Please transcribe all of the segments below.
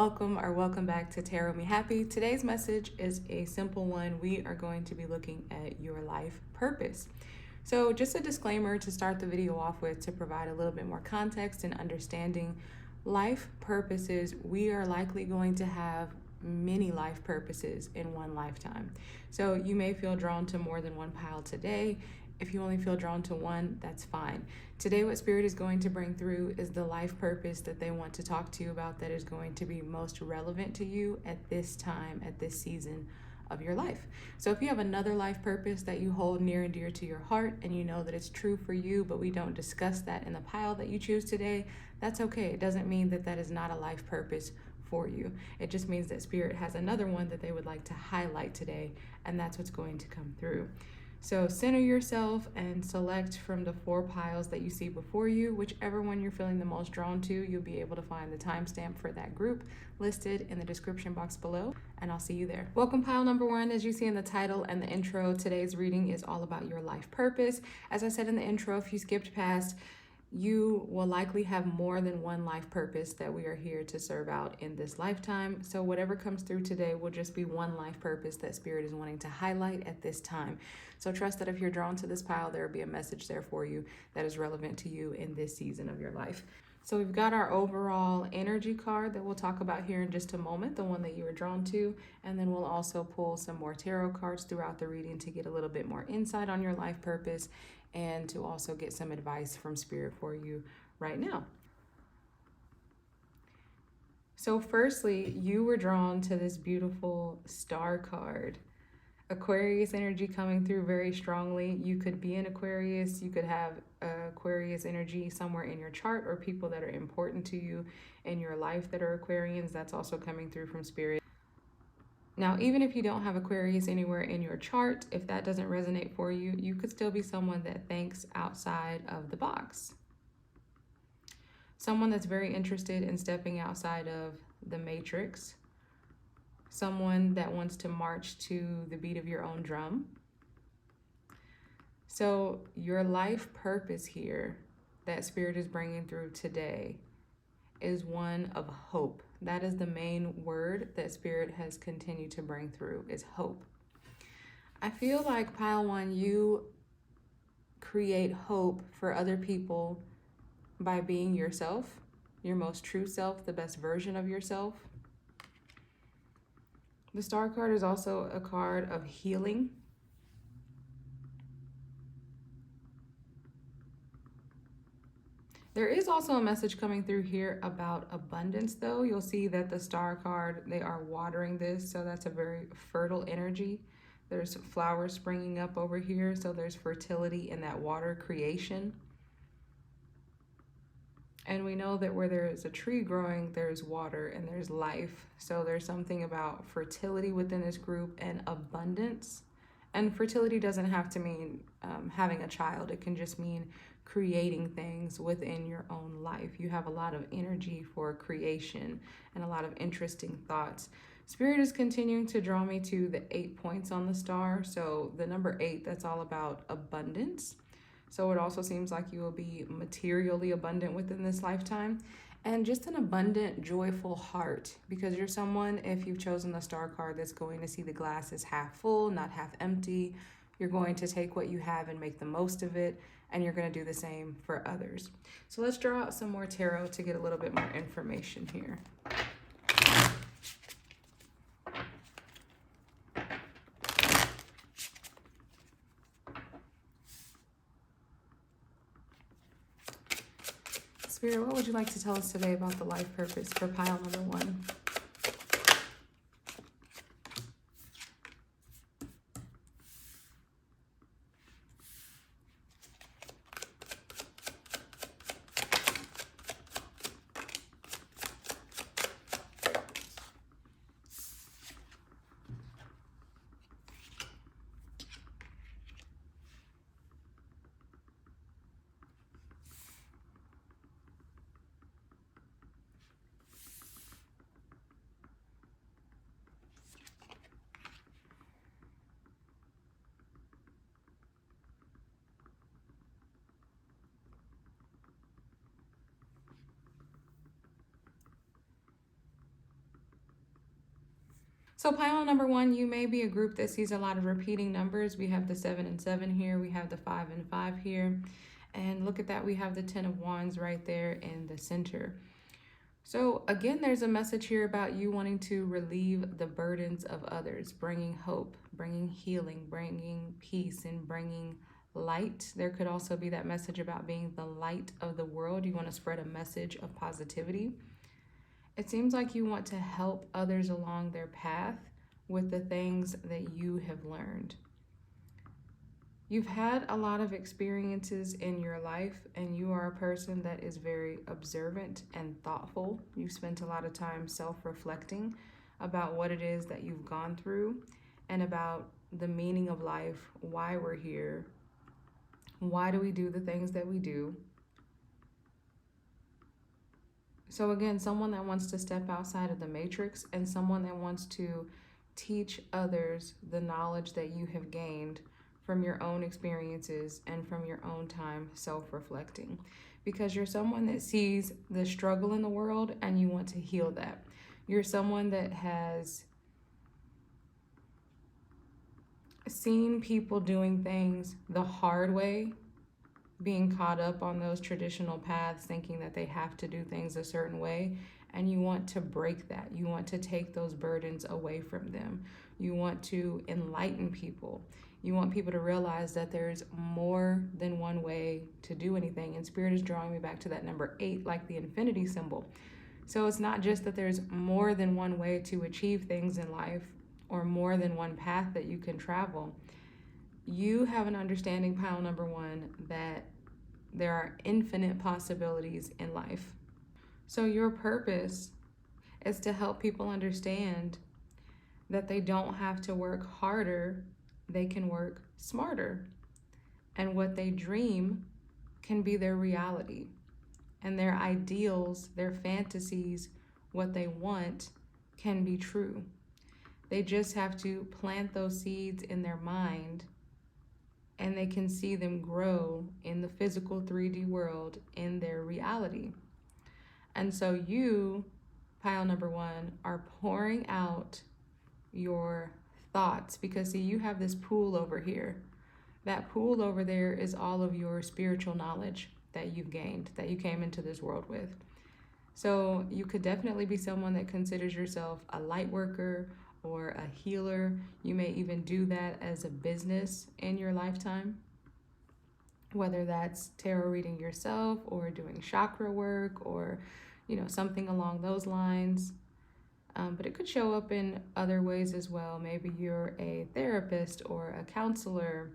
welcome or welcome back to Tarot Me Happy. Today's message is a simple one. We are going to be looking at your life purpose. So just a disclaimer to start the video off with to provide a little bit more context and understanding. Life purposes, we are likely going to have many life purposes in one lifetime. So you may feel drawn to more than one pile today. If you only feel drawn to one, that's fine. Today, what Spirit is going to bring through is the life purpose that they want to talk to you about that is going to be most relevant to you at this time, at this season of your life. So if you have another life purpose that you hold near and dear to your heart and you know that it's true for you, but we don't discuss that in the pile that you choose today, that's okay. It doesn't mean that that is not a life purpose for you. It just means that Spirit has another one that they would like to highlight today, and that's what's going to come through. So center yourself and select from the 4 piles that you see before you. Whichever one you're feeling the most drawn to, you'll be able to find the timestamp for that group listed in the description box below, and I'll see you there. Welcome pile number 1. As you see in the title and the intro, today's reading is all about your life purpose. As I said in the intro, if you skipped past, you will likely have more than one life purpose that we are here to serve out in this lifetime. So whatever comes through today will just be one life purpose that Spirit is wanting to highlight at this time. So trust that if you're drawn to this pile, there will be a message there for you that is relevant to you in this season of your life. So we've got our overall energy card that we'll talk about here in just a moment, the one that you were drawn to, and then we'll also pull some more tarot cards throughout the reading to get a little bit more insight on your life purpose and to also get some advice from Spirit for you right now. So firstly, you were drawn to this beautiful star card. Aquarius energy coming through very strongly. You could be an Aquarius, you could have Aquarius energy somewhere in your chart, or people that are important to you in your life that are Aquarians. That's also coming through from Spirit. Now, even if you don't have Aquarius anywhere in your chart, if that doesn't resonate for you, you could still be someone that thinks outside of the box. Someone that's very interested in stepping outside of the matrix. Someone that wants to march to the beat of your own drum. So your life purpose here that Spirit is bringing through today is one of hope. That is the main word that Spirit has continued to bring through, is hope. I feel like pile 1, you create hope for other people by being yourself, your most true self, the best version of yourself. The star card is also a card of healing. There is also a message coming through here about abundance, though. You'll see that the star card, they are watering this, so that's a very fertile energy. There's flowers springing up over here, so there's fertility in that water creation. And we know that where there is a tree growing, there's water and there's life. So there's something about fertility within this group and abundance. And fertility doesn't have to mean having a child. It can just mean creating things within your own life. You have a lot of energy for creation and a lot of interesting thoughts. Spirit is continuing to draw me to the 8 points on the star. So the number 8, that's all about abundance. So it also seems like you will be materially abundant within this lifetime, and just an abundant, joyful heart, because you're someone, if you've chosen the star card, that's going to see the glass as half full, not half empty. You're going to take what you have and make the most of it, and you're going to do the same for others. So let's draw out some more tarot to get a little bit more information here. Spirit, what would you like to tell us today about the life purpose for pile number 1? So pile number one, you may be a group that sees a lot of repeating numbers. We have the 7 and 7 here. We have the 5 and 5 here. And look at that, we have the 10 of Wands right there in the center. So again, there's a message here about you wanting to relieve the burdens of others, bringing hope, bringing healing, bringing peace, and bringing light. There could also be that message about being the light of the world. You want to spread a message of positivity. It seems like you want to help others along their path with the things that you have learned. You've had a lot of experiences in your life, and you are a person that is very observant and thoughtful. You've spent a lot of time self-reflecting about what it is that you've gone through and about the meaning of life, why we're here, why do we do the things that we do. So again, someone that wants to step outside of the matrix and someone that wants to teach others the knowledge that you have gained from your own experiences and from your own time self-reflecting, because you're someone that sees the struggle in the world and you want to heal that. You're someone that has seen people doing things the hard way, being caught up on those traditional paths, thinking that they have to do things a certain way, and you want to break that. You want to take those burdens away from them. You want to enlighten people. You want people to realize that there's more than one way to do anything. And Spirit is drawing me back to that number 8, like the infinity symbol. So it's not just that there's more than one way to achieve things in life or more than one path that you can travel. You have an understanding, pile number 1, that there are infinite possibilities in life. So your purpose is to help people understand that they don't have to work harder, they can work smarter. And what they dream can be their reality. And their ideals, their fantasies, what they want can be true. They just have to plant those seeds in their mind, and they can see them grow in the physical 3D world in their reality. And so you, pile number 1, are pouring out your thoughts, because see, you have this pool over here. That pool over there is all of your spiritual knowledge that you've gained, that you came into this world with. So you could definitely be someone that considers yourself a light worker or a healer. You may even do that as a business in your lifetime, whether that's tarot reading yourself or doing chakra work or, something along those lines. But it could show up in other ways as well. Maybe you're a therapist or a counselor,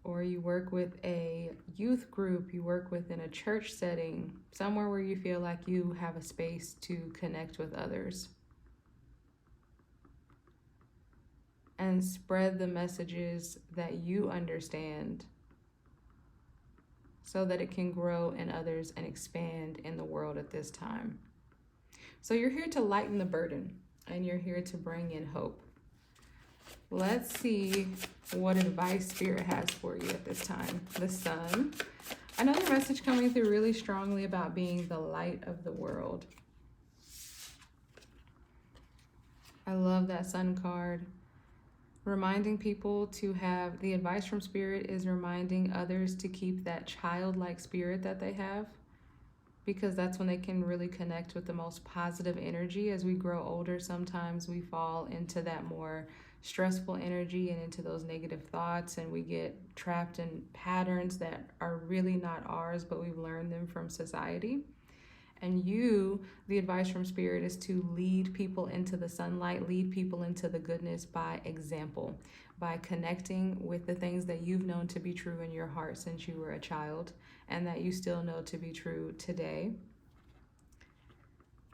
or you work with a youth group, you work within a church setting, somewhere where you feel like you have a space to connect with others and spread the messages that you understand so that it can grow in others and expand in the world at this time. So you're here to lighten the burden, and you're here to bring in hope. Let's see what advice Spirit has for you at this time. The Sun. Another message coming through really strongly about being the light of the world. I love that Sun card. Reminding people to have, the advice from Spirit is reminding others to keep that childlike spirit that they have, because that's when they can really connect with the most positive energy. As we grow older, sometimes we fall into that more stressful energy and into those negative thoughts, and we get trapped in patterns that are really not ours, but we've learned them from society. And you, the advice from Spirit is to lead people into the sunlight, lead people into the goodness by example, by connecting with the things that you've known to be true in your heart since you were a child, and that you still know to be true today.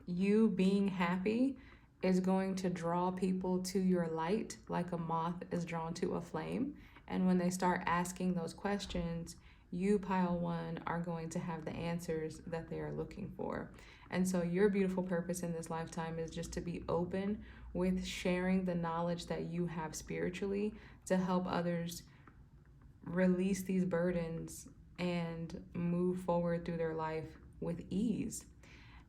You being happy is going to draw people to your light like a moth is drawn to a flame. And when they start asking those questions, you, pile 1, are going to have the answers that they are looking for. And so your beautiful purpose in this lifetime is just to be open with sharing the knowledge that you have spiritually to help others release these burdens and move forward through their life with ease.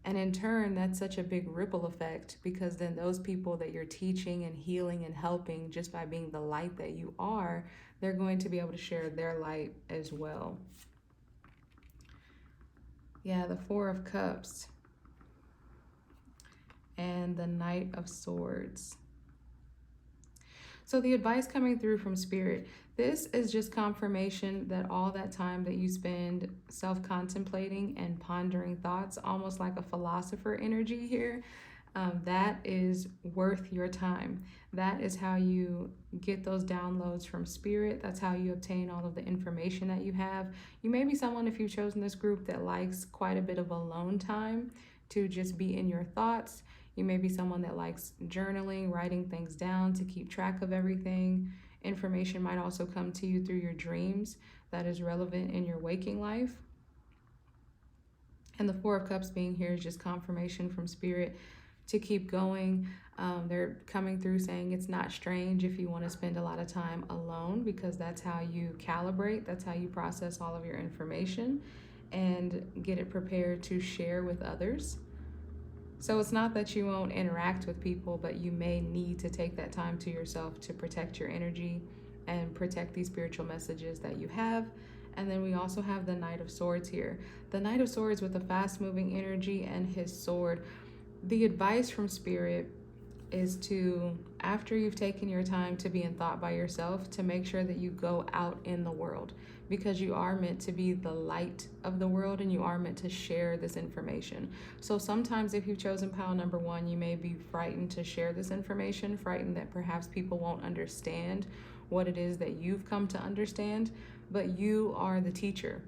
And in turn, that's such a big ripple effect, because then those people that you're teaching and healing and helping just by being the light that you are, they're going to be able to share their light as well. Yeah, the Four of Cups and the Knight of Swords. So the advice coming through from Spirit, this is just confirmation that all that time that you spend self-contemplating and pondering thoughts, almost like a philosopher energy here, that is worth your time. That is how you get those downloads from Spirit. That's how you obtain all of the information that you have. You may be someone, if you've chosen this group, that likes quite a bit of alone time to just be in your thoughts. You may be someone that likes journaling, writing things down to keep track of everything. Information might also come to you through your dreams that is relevant in your waking life. And the Four of Cups being here is just confirmation from Spirit to keep going. They're coming through saying it's not strange if you want to spend a lot of time alone, because that's how you calibrate, that's how you process all of your information and get it prepared to share with others. So it's not that you won't interact with people, but you may need to take that time to yourself to protect your energy and protect these spiritual messages that you have. And then we also have the Knight of Swords here. The Knight of Swords with a fast-moving energy and his sword. The advice from Spirit is to, after you've taken your time to be in thought by yourself, to make sure that you go out in the world, because you are meant to be the light of the world and you are meant to share this information. So sometimes if you've chosen pile number 1, you may be frightened to share this information, frightened that perhaps people won't understand what it is that you've come to understand, but you are the teacher.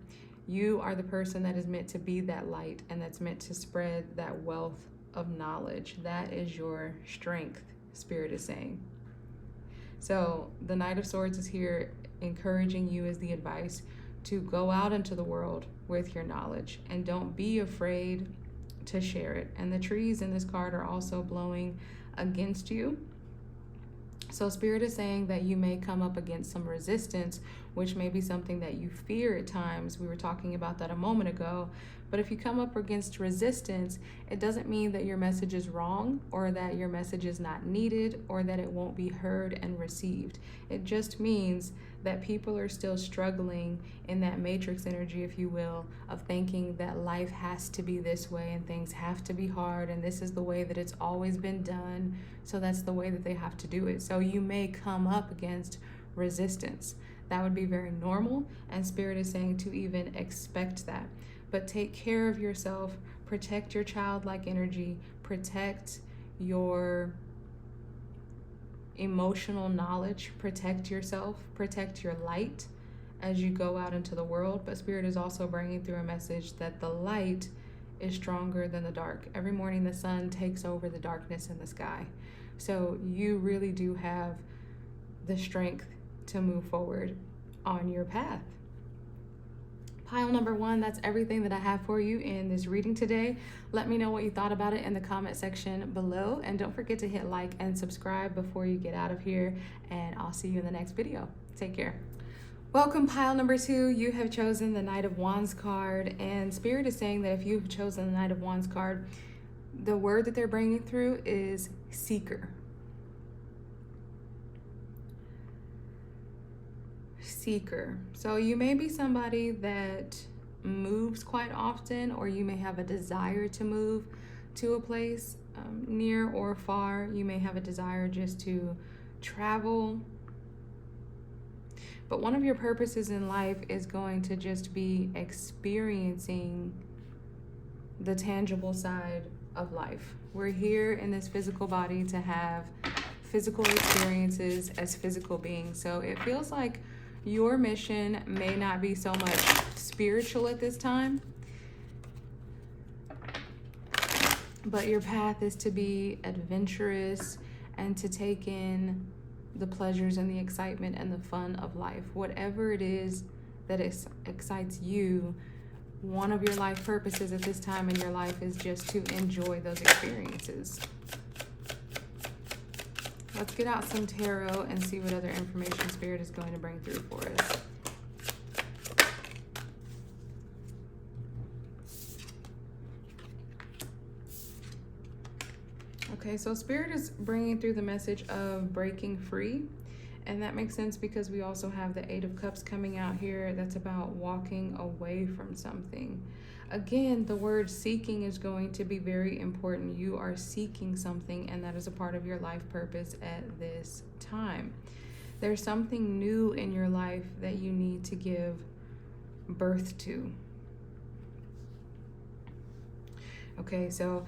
You are the person that is meant to be that light and that's meant to spread that wealth of knowledge. That is your strength, Spirit is saying. So the Knight of Swords is here encouraging you as the advice to go out into the world with your knowledge and don't be afraid to share it. And the trees in this card are also blowing against you. So Spirit is saying that you may come up against some resistance, which may be something that you fear at times. We were talking about that a moment ago. But if you come up against resistance, it doesn't mean that your message is wrong or that your message is not needed or that it won't be heard and received. It just means that people are still struggling in that matrix energy, if you will, of thinking that life has to be this way and things have to be hard and this is the way that it's always been done, so that's the way that they have to do it. So you may come up against resistance. That would be very normal, and Spirit is saying to even expect that. But take care of yourself, protect your childlike energy, protect your emotional knowledge, protect yourself, protect your light as you go out into the world. But Spirit is also bringing through a message that the light is stronger than the dark. Every morning the sun takes over the darkness in the sky. So you really do have the strength to move forward on your path. Pile number 1, that's everything that I have for you in this reading today. Let me know what you thought about it in the comment section below. And don't forget to hit like and subscribe before you get out of here. And I'll see you in the next video. Take care. Welcome, pile number 2. You have chosen the Knight of Wands card. And Spirit is saying that if you've chosen the Knight of Wands card, the word that they're bringing through is seeker. Seeker. So you may be somebody that moves quite often, or you may have a desire to move to a place near or far. You may have a desire just to travel. But one of your purposes in life is going to just be experiencing the tangible side of life. We're here in this physical body to have physical experiences as physical beings. So it feels like your mission may not be so much spiritual at this time, but your path is to be adventurous and to take in the pleasures and the excitement and the fun of life. Whatever it is that excites you, one of your life purposes at this time in your life is just to enjoy those experiences. Let's get out some tarot and see what other information Spirit is going to bring through for us. Okay, so Spirit is bringing through the message of breaking free. And that makes sense because we also have the Eight of Cups coming out here. That's about walking away from something. Again, the word seeking is going to be very important. You are seeking something, and that is a part of your life purpose at this time. There's something new in your life that you need to give birth to. Okay, so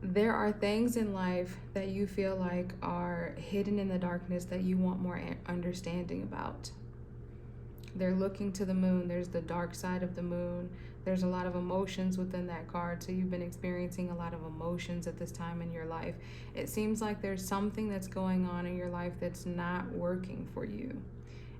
there are things in life that you feel like are hidden in the darkness that you want more understanding about. They're looking to the moon. There's the dark side of the moon. There's a lot of emotions within that card. So you've been experiencing a lot of emotions at this time in your life. It seems like there's something that's going on in your life that's not working for you,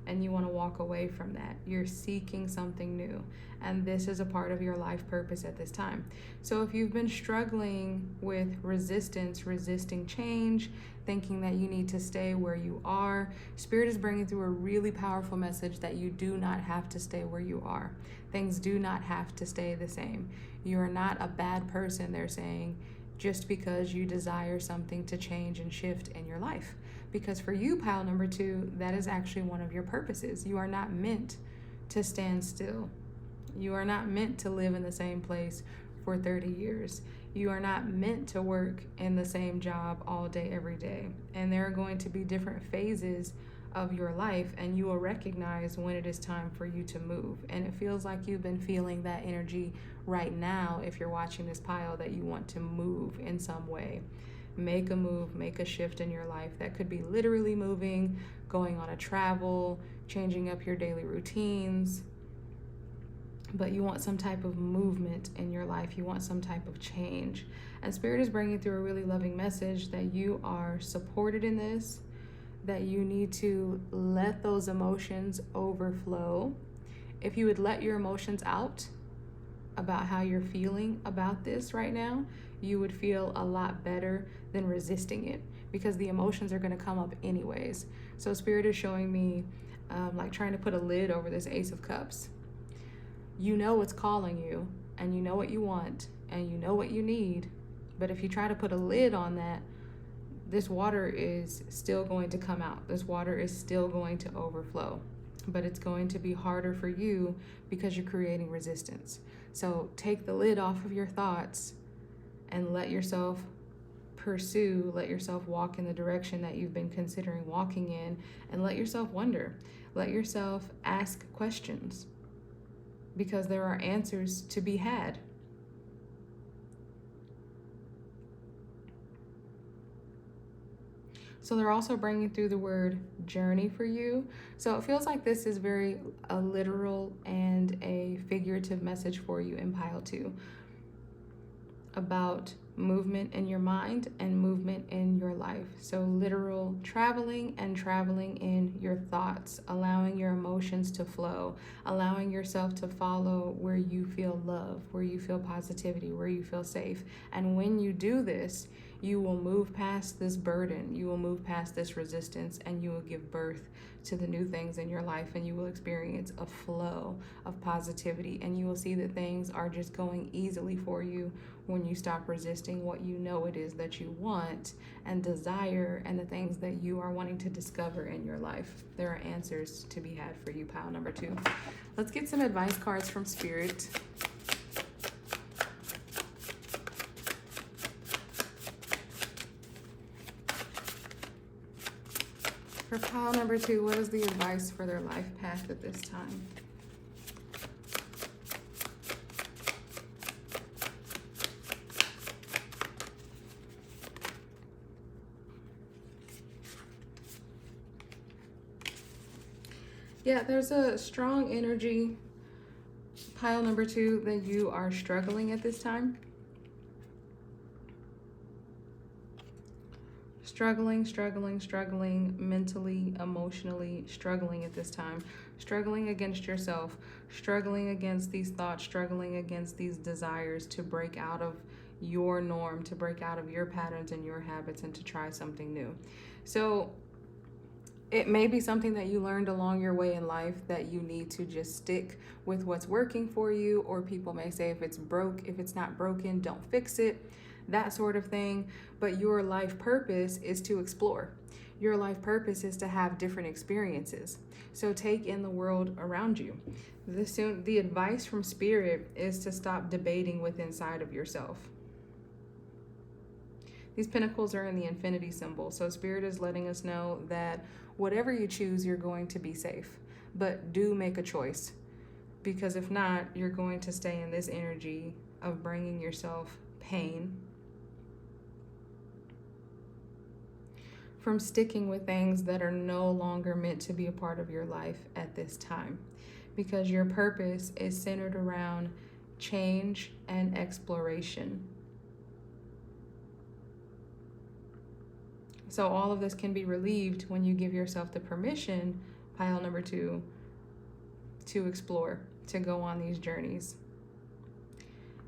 and you want to walk away from that. You're seeking something new, and this is a part of your life purpose at this time. So if you've been struggling with resistance, resisting change, thinking that you need to stay where you are, Spirit is bringing through a really powerful message that you do not have to stay where you are. Things do not have to stay the same. You are not a bad person, they're saying, just because you desire something to change and shift in your life. Because for you, pile number 2, that is actually one of your purposes. You are not meant to stand still. You are not meant to live in the same place for 30 years. You are not meant to work in the same job all day, every day. And there are going to be different phases of your life, and you will recognize when it is time for you to move. And it feels like you've been feeling that energy right now, if you're watching this pile, that you want to move in some way. Make a move, make a shift in your life. That could be literally moving, going on a travel, changing up your daily routines. But you want some type of movement in your life. You want some type of change. And Spirit is bringing through a really loving message that you are supported in this, that you need to let those emotions overflow. If you would let your emotions out about how you're feeling about this right now, you would feel a lot better than resisting it, because the emotions are going to come up anyways. So Spirit is showing me like trying to put a lid over this Ace of Cups. You know what's calling you, and you know what you want, and you know what you need. But if you try to put a lid on that, this water is still going to come out. This water is still going to overflow. But it's going to be harder for you because you're creating resistance. So take the lid off of your thoughts and let yourself pursue, let yourself walk in the direction that you've been considering walking in, and let yourself wonder. Let yourself ask questions, because there are answers to be had. So they're also bringing through the word journey for you. So it feels like this is very a literal and a figurative message for you in pile 2, about movement in your mind and movement in your life. So literal traveling and traveling in your thoughts, allowing your emotions to flow, allowing yourself to follow where you feel love, where you feel positivity, where you feel safe. And when you do this, you will move past this burden, you will move past this resistance, and you will give birth to the new things in your life, and you will experience a flow of positivity, and you will see that things are just going easily for you when you stop resisting what you know it is that you want and desire, and the things that you are wanting to discover in your life. There are answers to be had for you, pile number 2. Let's get some advice cards from Spirit. For pile number 2, what is the advice for their life path at this time? Yeah, there's a strong energy, pile number 2, that you are struggling at this time. Struggling mentally, emotionally, struggling at this time, struggling against yourself, struggling against these thoughts, struggling against these desires to break out of your norm, to break out of your patterns and your habits, and to try something new. So it may be something that you learned along your way in life that you need to just stick with what's working for you, or people may say if it's not broken, don't fix it. that sort of thing. But your life purpose is to explore. Your life purpose is to have different experiences. So take in the world around you. The advice from Spirit is to stop debating with inside of yourself. These pentacles are in the infinity symbol. So Spirit is letting us know that whatever you choose, you're going to be safe. But do make a choice. Because if not, you're going to stay in this energy of bringing yourself pain from sticking with things that are no longer meant to be a part of your life at this time. Because your purpose is centered around change and exploration. So all of this can be relieved when you give yourself the permission, pile number 2, to explore, to go on these journeys.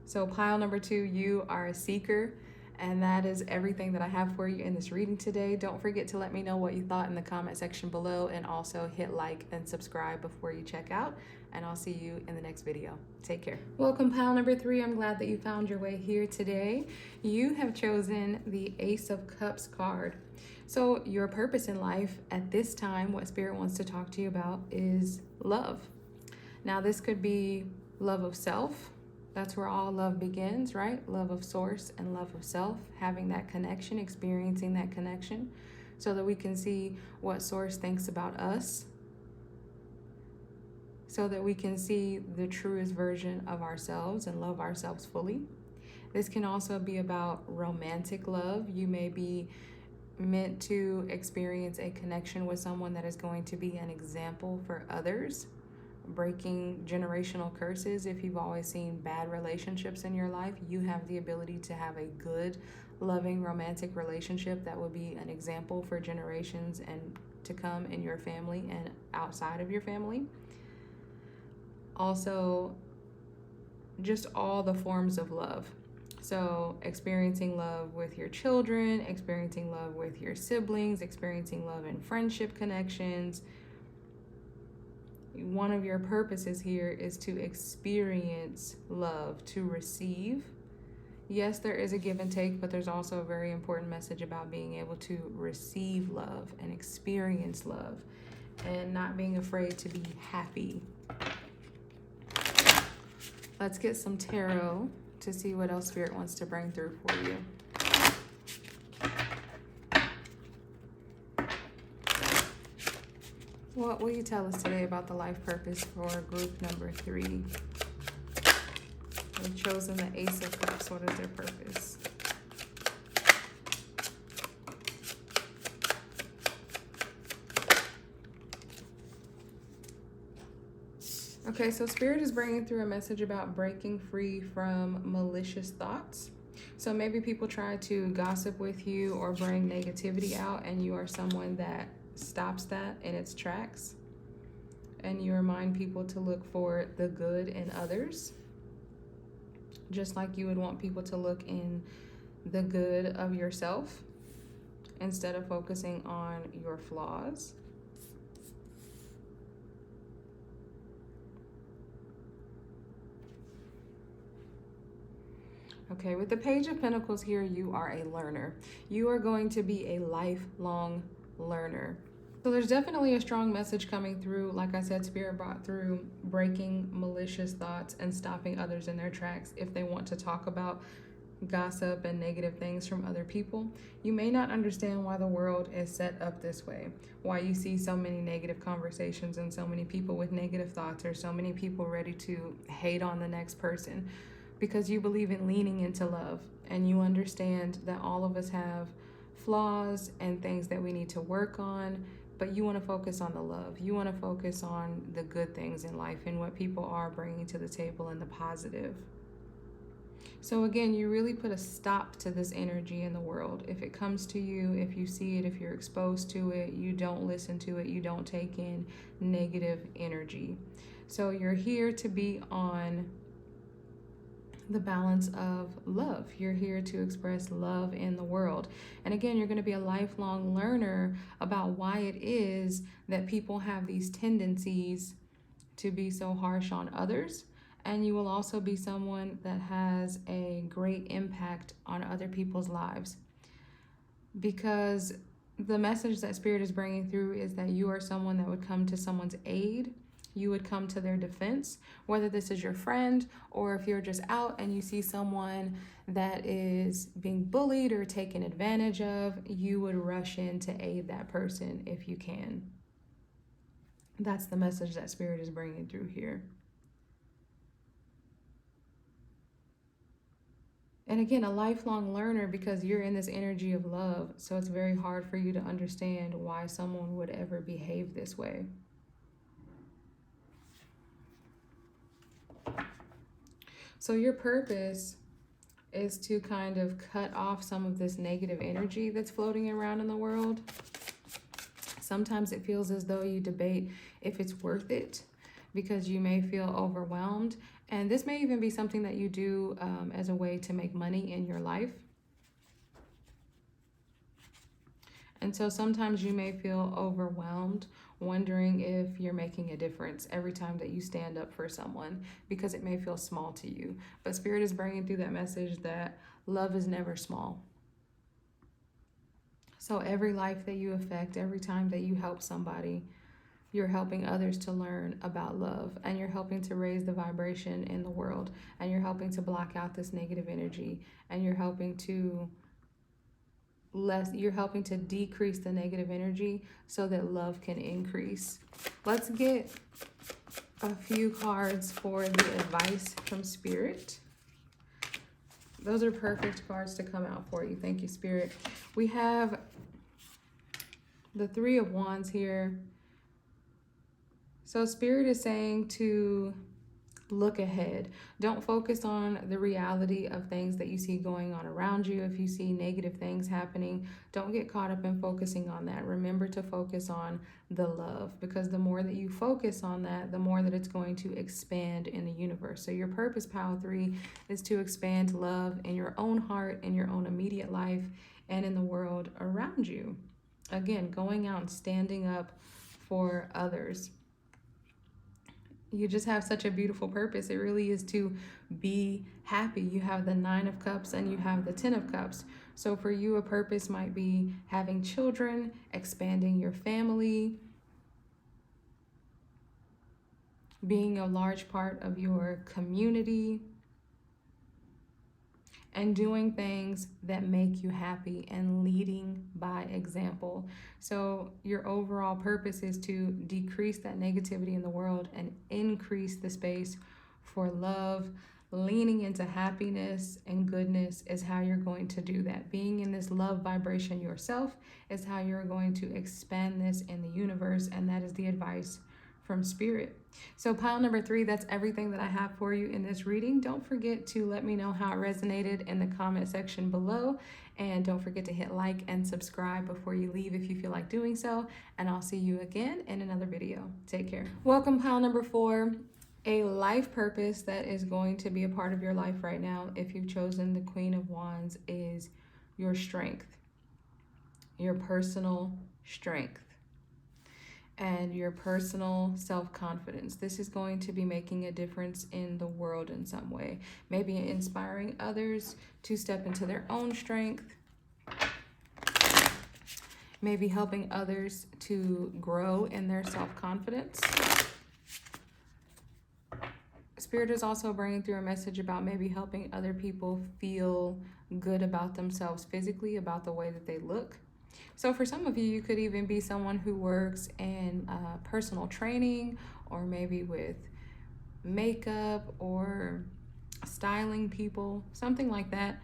So pile number 2, you are a seeker. And that is everything that I have for you in this reading today. Don't forget to let me know what you thought in the comment section below, and also hit like and subscribe before you check out. And I'll see you in the next video. Take care. Welcome, pile number 3. I'm glad that you found your way here today. You have chosen the Ace of Cups card. So your purpose in life at this time, what Spirit wants to talk to you about, is love. Now this could be love of self. That's where all love begins, right? Love of source and love of self, having that connection, experiencing that connection, so that we can see what source thinks about us, so that we can see the truest version of ourselves and love ourselves fully. This can also be about romantic love. You may be meant to experience a connection with someone that is going to be an example for others, breaking generational curses. If you've always seen bad relationships in your life, you have the ability to have a good, loving, romantic relationship that will be an example for generations and to come in your family and outside of your family. Also, just all the forms of love. So experiencing love with your children, experiencing love with your siblings, experiencing love in friendship connections. One of your purposes here is to experience love, to receive. Yes, there is a give and take, but there's also a very important message about being able to receive love and experience love and not being afraid to be happy. Let's get some tarot to see what else Spirit wants to bring through for you. What will you tell us today about the life purpose for group number 3? We've chosen the Ace of Cups. What is their purpose? Okay, so Spirit is bringing through a message about breaking free from malicious thoughts. So maybe people try to gossip with you or bring negativity out, and you are someone that stops that in its tracks, and you remind people to look for the good in others, just like you would want people to look in the good of yourself instead of focusing on your flaws. Okay, with the Page of Pentacles here, you are a learner. You are going to be a lifelong learner. So there's definitely a strong message coming through. Like I said, Spirit brought through breaking malicious thoughts and stopping others in their tracks if they want to talk about gossip and negative things from other people. You may not understand why the world is set up this way, why you see so many negative conversations and so many people with negative thoughts, or so many people ready to hate on the next person, because you believe in leaning into love, and you understand that all of us have flaws and things that we need to work on, but you want to focus on the love. You want to focus on the good things in life and what people are bringing to the table and the positive. So again, you really put a stop to this energy in the world. If it comes to you, if you see it, if you're exposed to it, you don't listen to it, you don't take in negative energy. So you're here to be on the balance of love. You're here to express love in the world. And again, you're going to be a lifelong learner about why it is that people have these tendencies to be so harsh on others, And you will also be someone that has a great impact on other people's lives. Because the message that Spirit is bringing through is that you are someone that would come to someone's aid. You would come to their defense, whether this is your friend or if you're just out and you see someone that is being bullied or taken advantage of, you would rush in to aid that person if you can. That's the message that Spirit is bringing through here. And again, a lifelong learner, because you're in this energy of love, so it's very hard for you to understand why someone would ever behave this way. So your purpose is to kind of cut off some of this negative energy that's floating around in the world. Sometimes it feels as though you debate if it's worth it because you may feel overwhelmed. And this may even be something that you do as a way to make money in your life. And so sometimes you may feel overwhelmed, wondering if you're making a difference every time that you stand up for someone, because it may feel small to you. But Spirit is bringing through that message that love is never small. So every life that you affect, every time that you help somebody, you're helping others to learn about love, and you're helping to raise the vibration in the world, and you're helping to block out this negative energy, and you're helping to decrease the negative energy so that love can increase. Let's get a few cards for the advice from Spirit. Those are perfect cards to come out for you. Thank you, Spirit. We have the Three of Wands here. So Spirit is saying to look ahead. Don't focus on the reality of things that you see going on around you. If you see negative things happening, don't get caught up in focusing on that. Remember to focus on the love, because the more that you focus on that, the more that it's going to expand in the universe. So your purpose, Pile 3, is to expand love in your own heart, in your own immediate life, and in the world around you. Again, going out and standing up for others. You just have such a beautiful purpose. It really is to be happy. You have the 9 of Cups and you have the 10 of Cups. So for you, a purpose might be having children, expanding your family, being a large part of your community, and doing things that make you happy and leading by example. So your overall purpose is to decrease that negativity in the world and increase the space for love. Leaning into happiness and goodness is how you're going to do that. Being in this love vibration yourself is how you're going to expand this in the universe, and that is the advice from Spirit. So pile number 3, that's everything that I have for you in this reading. Don't forget to let me know how it resonated in the comment section below, and don't forget to hit like and subscribe before you leave if you feel like doing so, and I'll see you again in another video. Take care. Welcome, pile number 4. A life purpose that is going to be a part of your life right now, if you've chosen the Queen of Wands, is your strength, your personal strength, and your personal self-confidence. This is going to be making a difference in the world in some way. Maybe inspiring others to step into their own strength. Maybe helping others to grow in their self-confidence. Spirit is also bringing through a message about maybe helping other people feel good about themselves physically, about the way that they look. So for some of you, you could even be someone who works in personal training, or maybe with makeup or styling people, something like that,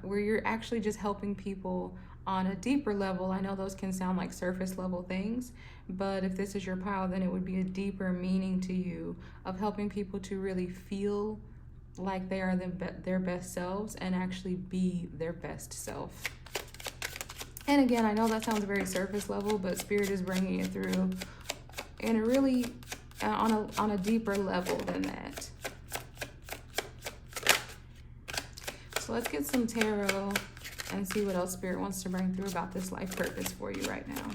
where you're actually just helping people on a deeper level. I know those can sound like surface level things, but if this is your pile, then it would be a deeper meaning to you of helping people to really feel like they are their best selves and actually be their best self. And again, I know that sounds very surface level, but Spirit is bringing it through in a really, on a deeper level than that. So let's get some tarot and see what else Spirit wants to bring through about this life purpose for you right now.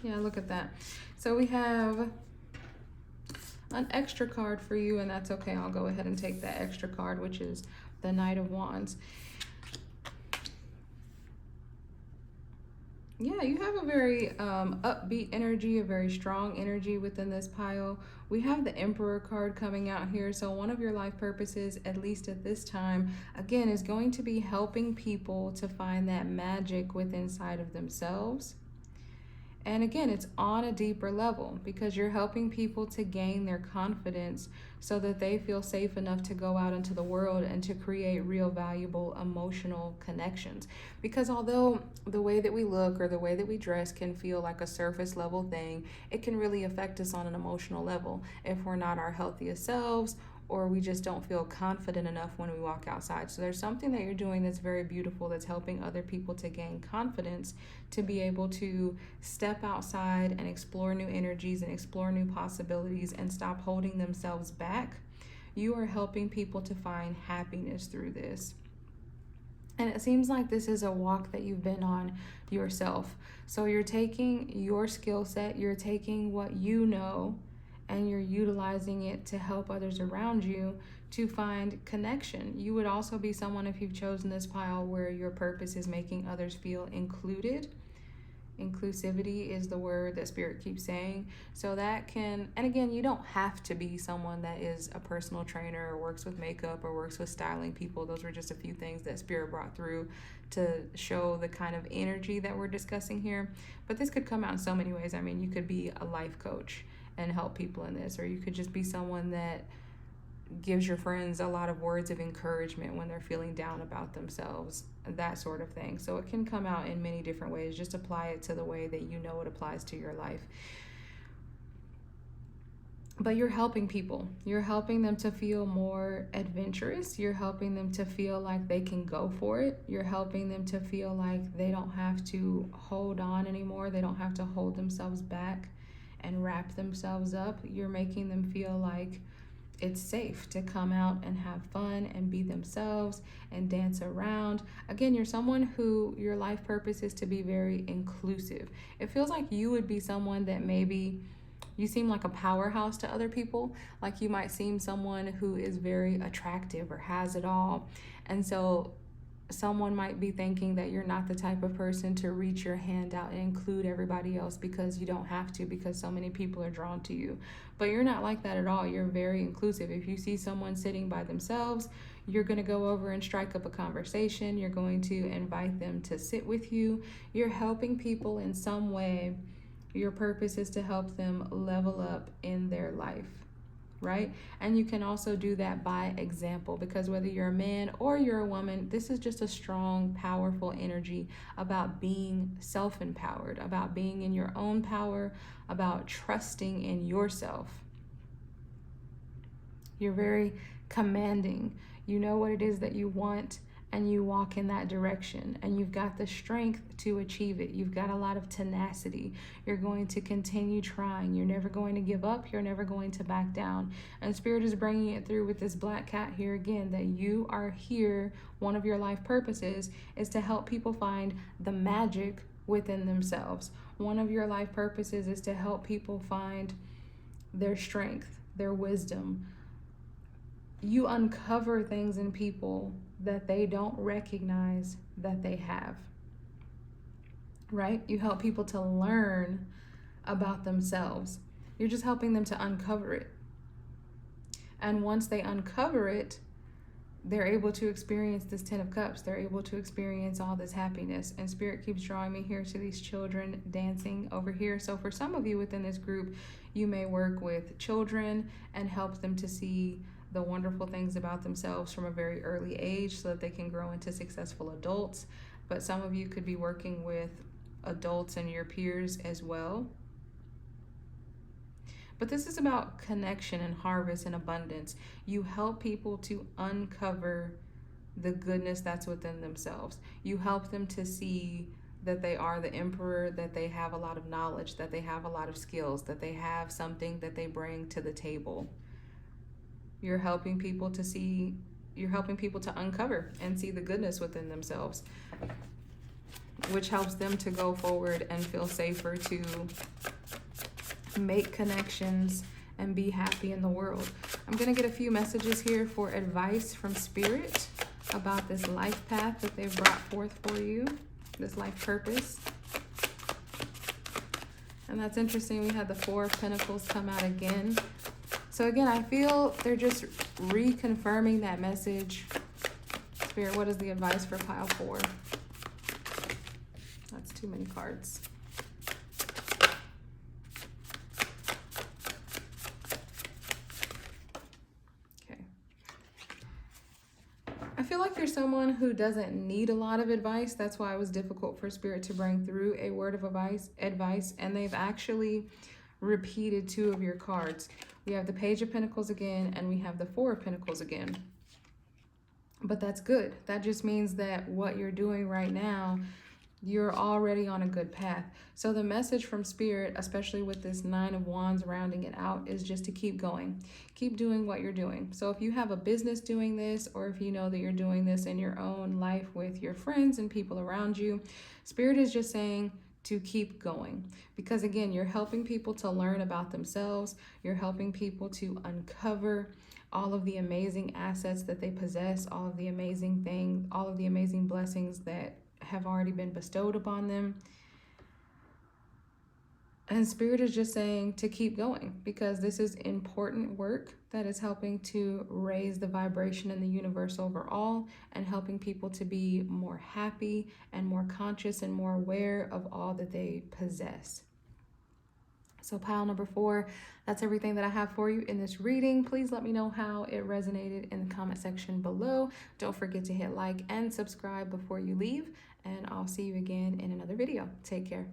Yeah, look at that. So we have an extra card for you, and that's okay. I'll go ahead and take that extra card, which is the Knight of Wands. Yeah, you have a very upbeat energy, a very strong energy within this pile. We have the Emperor card coming out here. So one of your life purposes, at least at this time, again, is going to be helping people to find that magic within inside of themselves. And again, it's on a deeper level because you're helping people to gain their confidence so that they feel safe enough to go out into the world and to create real valuable emotional connections. Because although the way that we look or the way that we dress can feel like a surface level thing, it can really affect us on an emotional level if we're not our healthiest selves, or we just don't feel confident enough when we walk outside. So there's something that you're doing that's very beautiful, that's helping other people to gain confidence to be able to step outside and explore new energies and explore new possibilities and stop holding themselves back. You are helping people to find happiness through this. And it seems like this is a walk that you've been on yourself. So you're taking your skill set, you're taking what you know, and you're utilizing it to help others around you to find connection. You would also be someone, if you've chosen this pile, where your purpose is making others feel included. Inclusivity is the word that Spirit keeps saying. So that can, and again, you don't have to be someone that is a personal trainer or works with makeup or works with styling people. Those were just a few things that Spirit brought through to show the kind of energy that we're discussing here. But this could come out in so many ways. I mean, you could be a life coach and help people in this, or you could just be someone that gives your friends a lot of words of encouragement when they're feeling down about themselves, that sort of thing. So it can come out in many different ways. Just apply it to the way that you know it applies to your life. But you're helping people. You're helping them to feel more adventurous. You're helping them to feel like they can go for it. You're helping them to feel like they don't have to hold on anymore. They don't have to hold themselves back and wrap themselves up. You're making them feel like it's safe to come out and have fun and be themselves and dance around. Again, you're someone who your life purpose is to be very inclusive. It feels like you would be someone that maybe you seem like a powerhouse to other people. Like you might seem someone who is very attractive or has it all. And so someone might be thinking that you're not the type of person to reach your hand out and include everybody else because you don't have to, because so many people are drawn to you. But you're not like that at all. You're very inclusive. If you see someone sitting by themselves, you're going to go over and strike up a conversation. You're going to invite them to sit with you. You're helping people in some way. Your purpose is to help them level up in their life, right? And you can also do that by example, because whether you're a man or you're a woman, this is just a strong, powerful energy about being self-empowered, about being in your own power, about trusting in yourself. You're very commanding. You know what it is that you want, and you walk in that direction, and you've got the strength to achieve it. You've got a lot of tenacity. You're going to continue trying. You're never going to give up. You're never going to back down. And Spirit is bringing it through with this black cat here again, that you are here. One of your life purposes is to help people find the magic within themselves. One of your life purposes is to help people find their strength, their wisdom. You uncover things in people that they don't recognize that they have, right? You help people to learn about themselves. You're just helping them to uncover it. And once they uncover it, they're able to experience this 10 of Cups. They're able to experience all this happiness. And Spirit keeps drawing me here to these children dancing over here. So for some of you within this group, you may work with children and help them to see the wonderful things about themselves from a very early age so that they can grow into successful adults. But some of you could be working with adults and your peers as well. But this is about connection and harvest and abundance. You help people to uncover the goodness that's within themselves. You help them to see that they are the emperor, that they have a lot of knowledge, that they have a lot of skills, that they have something that they bring to the table. You're helping people to see, you're helping people to uncover and see the goodness within themselves. which helps them to go forward and feel safer to make connections and be happy in the world. I'm going to get a few messages here for advice from Spirit about this life path that they've brought forth for you, this life purpose. And that's interesting. We had the Four of Pentacles come out again. So again, I feel they're just reconfirming that message. Spirit, what is the advice for pile 4? That's too many cards. Okay. I feel like there's someone who doesn't need a lot of advice. That's why it was difficult for Spirit to bring through a word of advice, and they've actually repeated 2 of your cards. We have the Page of Pentacles again, and we have the Four of Pentacles again. But that's good. That just means that what you're doing right now, you're already on a good path. So the message from Spirit, especially with this 9 of Wands rounding it out, is just to keep going. Keep doing what you're doing. So if you have a business doing this, or if you know that you're doing this in your own life with your friends and people around you, Spirit is just saying to keep going. Because again, you're helping people to learn about themselves. You're helping people to uncover all of the amazing assets that they possess, all of the amazing things, all of the amazing blessings that have already been bestowed upon them. And Spirit is just saying to keep going, because this is important work that is helping to raise the vibration in the universe overall, and helping people to be more happy and more conscious and more aware of all that they possess. So pile number 4, that's everything that I have for you in this reading. Please let me know how it resonated in the comment section below. Don't forget to hit like and subscribe before you leave, and I'll see you again in another video. Take care.